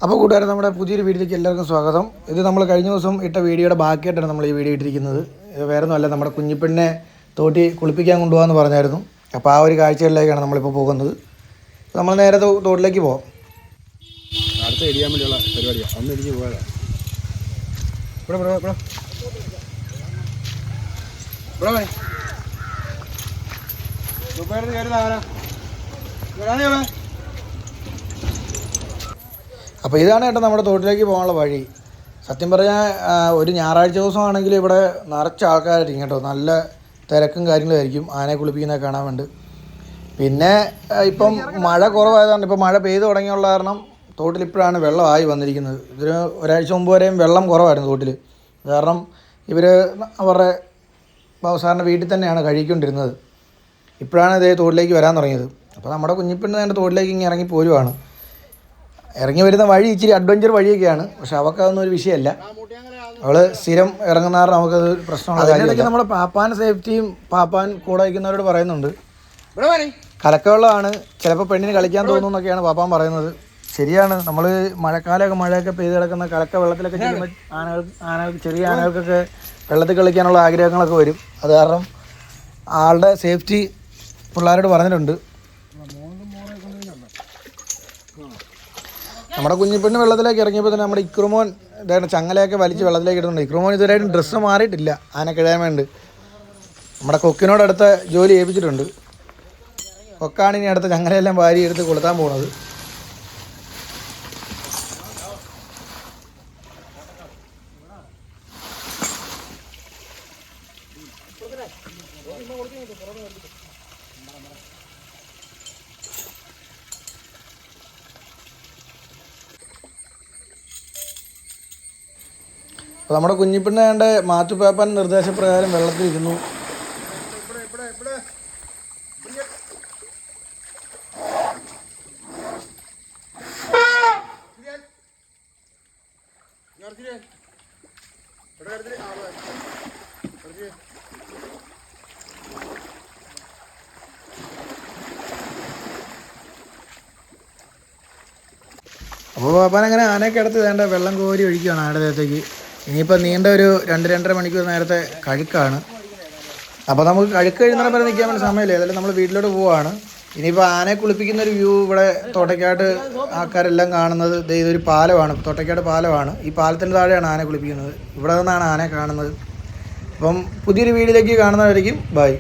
അപ്പോൾ കൂട്ടുകാരെ, നമ്മുടെ പുതിയൊരു വീഡിയോയിലേക്ക് എല്ലാവർക്കും സ്വാഗതം. ഇത് നമ്മൾ കഴിഞ്ഞ ദിവസം ഇട്ട വീഡിയോയുടെ ബാക്കിയായിട്ടാണ് നമ്മൾ ഈ വീഡിയോ ഇട്ടിരിക്കുന്നത്. വേറെ ഒന്നുമല്ല, നമ്മുടെ കുഞ്ഞിപ്പെണ്ണിനെ തോട്ടി കുളിപ്പിക്കാൻ കൊണ്ടുപോകാമെന്ന് പറഞ്ഞായിരുന്നു. അപ്പോൾ ആ ഒരു കാഴ്ചകളിലേക്കാണ് നമ്മളിപ്പോൾ പോകുന്നത്. നമ്മൾ നേരെ തോട്ടിലേക്ക് പോകാം. അടുത്ത് എരിയാൻ വേണ്ടിയുള്ള പരിപാടിയാണ്. ഒന്ന് ഇരിഞ്ഞ് പോയതാണ്. അപ്പോൾ ഇതാണ് കേട്ടോ നമ്മുടെ തോട്ടിലേക്ക് പോകാനുള്ള വഴി. സത്യം പറഞ്ഞാൽ ഒരു ഞായറാഴ്ച ദിവസമാണെങ്കിൽ ഇവിടെ നിറച്ച ആൾക്കാരായിരിക്കും കേട്ടോ. നല്ല തിരക്കും കാര്യങ്ങളുമായിരിക്കും ആനയെ കുളിപ്പിക്കുന്നതൊക്കെ കാണാൻ വേണ്ടി. പിന്നെ ഇപ്പം മഴ കുറവായതാണ്. ഇപ്പം മഴ പെയ്തു തുടങ്ങിയുള്ള കാരണം തോട്ടിലിപ്പോഴാണ് വെള്ളമായി വന്നിരിക്കുന്നത്. ഇതിന് ഒരാഴ്ച മുമ്പ് വരെയും വെള്ളം കുറവായിരുന്നു തോട്ടിൽ. കാരണം ഇവർ അവരുടെ സാറിൻ്റെ വീട്ടിൽ തന്നെയാണ് കഴിക്കൊണ്ടിരുന്നത്. ഇപ്പോഴാണ് ഇതേ തോട്ടിലേക്ക് വരാൻ തുടങ്ങിയത്. അപ്പോൾ നമ്മുടെ കുഞ്ഞിപ്പെണ്ണ് തന്നെ തോട്ടിലേക്ക് ഇങ്ങനെ ഇറങ്ങി പോരുവാണ്. ഇറങ്ങി വരുന്ന വഴി ഇച്ചിരി അഡ്വഞ്ചർ വഴിയൊക്കെയാണ്. പക്ഷെ അവൾക്കതൊന്നും ഒരു വിഷയമല്ല. അവൾ സ്ഥിരം ഇറങ്ങുന്ന കാരണം നമുക്കത് പ്രശ്നമുള്ള കാര്യമില്ല. നമ്മുടെ പാപ്പാൻ സേഫ്റ്റിയും പാപ്പാൻ കൂടെ വയ്ക്കുന്നവരോട് പറയുന്നുണ്ട്. കലക്കവെള്ളമാണ്, ചിലപ്പോൾ പെണ്ണിന് കളിക്കാൻ തോന്നുന്നൊക്കെയാണ് പാപ്പാൻ പറയുന്നത്. ശരിയാണ്. നമ്മൾ മഴയൊക്കെ പെയ്ത് കിടക്കുന്ന കലക്ക വെള്ളത്തിലൊക്കെ ചെല്ലുമ്പോൾ ആനകൾക്ക് ചെറിയ ആനകൾക്കൊക്കെ വെള്ളത്തിൽ കളിക്കാനുള്ള ആഗ്രഹങ്ങളൊക്കെ വരും. അത് കാരണം ആളുടെ സേഫ്റ്റി പിള്ളേരോട് പറഞ്ഞിട്ടുണ്ട്. നമ്മുടെ കുഞ്ഞിപ്പെണ്ണ് വെള്ളത്തിലേക്ക് ഇറങ്ങിയപ്പോൾ തന്നെ നമ്മുടെ ഇക്രുമോൻ ഇതായിട്ട് ചങ്ങലയൊക്കെ വലിച്ച് വെള്ളത്തിലേക്ക് ഇടുന്നുണ്ട്. ഇക്രുമോൻ ഇതുവരെയായിട്ടും ഡ്രസ്സ് മാറിയിട്ടില്ല. ആന കിഴയാൻ വേണ്ടി നമ്മുടെ കൊക്കിനോടടുത്ത ജോലി ഏൽപ്പിച്ചിട്ടുണ്ട്. കൊക്കാണ് ഇനി അടുത്ത ചങ്ങലയെല്ലാം വാരി എടുത്ത് കൊളുത്താൻ പോകുന്നത്. അപ്പോൾ നമ്മുടെ കുഞ്ഞിപ്പെണ്ണേൻ്റെ മാത്തുപ്പാപ്പൻ നിർദ്ദേശപ്രകാരം വെള്ളത്തിലിരുന്നു. അപ്പോൾ പാപ്പാൻ അങ്ങനെ ആനയൊക്കെ അടുത്ത് വേണ്ട വെള്ളം കോരി ഒഴിക്കുകയാണ് ആനയുടെ ദേഹത്തേക്ക്. ഇനിയിപ്പോൾ നീണ്ട ഒരു 2-2.5 മണിക്കൂർ നേരത്തെ കഴുക്കാണ്. അപ്പോൾ നമുക്ക് കഴുക്ക് കഴിയുന്ന വരെ നിൽക്കാൻ വേണ്ടി സമയമില്ല. ഏതായാലും നമ്മൾ വീട്ടിലോട്ട് പോവുകയാണ്. ഇനിയിപ്പോൾ ആനയെ കുളിപ്പിക്കുന്ന ഒരു വ്യൂ ഇവിടെ തോട്ടയ്ക്കാട് ആൾക്കാരെല്ലാം കാണുന്നത്. ഇതൊരു പാലമാണ്, തോട്ടയ്ക്കാട് പാലമാണ്. ഈ പാലത്തിൻ്റെ താഴെയാണ് ആനയെ കുളിപ്പിക്കുന്നത്. ഇവിടെ നിന്നാണ് ആനയെ കാണുന്നത്. അപ്പം പുതിയൊരു വീഡിയോയിലേക്ക് കാണുന്നവരായിരിക്കും. ബൈ.